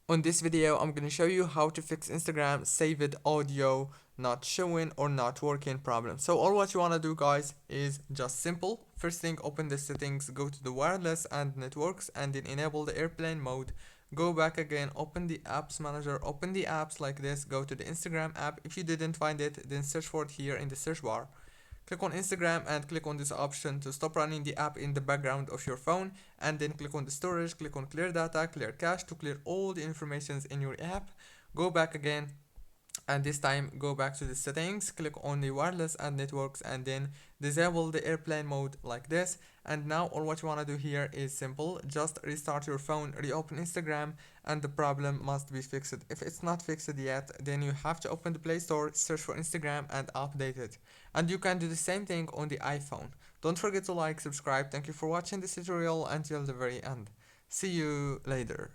On this video, I'm going to show you how to fix Instagram saved audio not showing or not working problem. So all what you want to do, guys, is just simple. First thing, open the settings, go to the wireless and networks, and then enable the airplane mode. Go back again, open the apps manager, open the apps like this, go to the Instagram app. If you didn't find it, then search for it here in the search bar. Click on Instagram and click on this option to stop running the app in the background of your phone, and then click on the storage, click on clear data, clear cache to clear all the informations in your app. Go back again, and this time go back to the settings, click on the wireless and networks, and then disable the airplane mode like this. And now all what you want to do here is simple, just restart your phone, reopen Instagram, and the problem must be fixed. If it's not fixed yet, then you have to open the Play Store, search for Instagram, and update it. And you can do the same thing on the iPhone. Don't forget to like, subscribe. Thank you for watching this tutorial until the very end. See you later.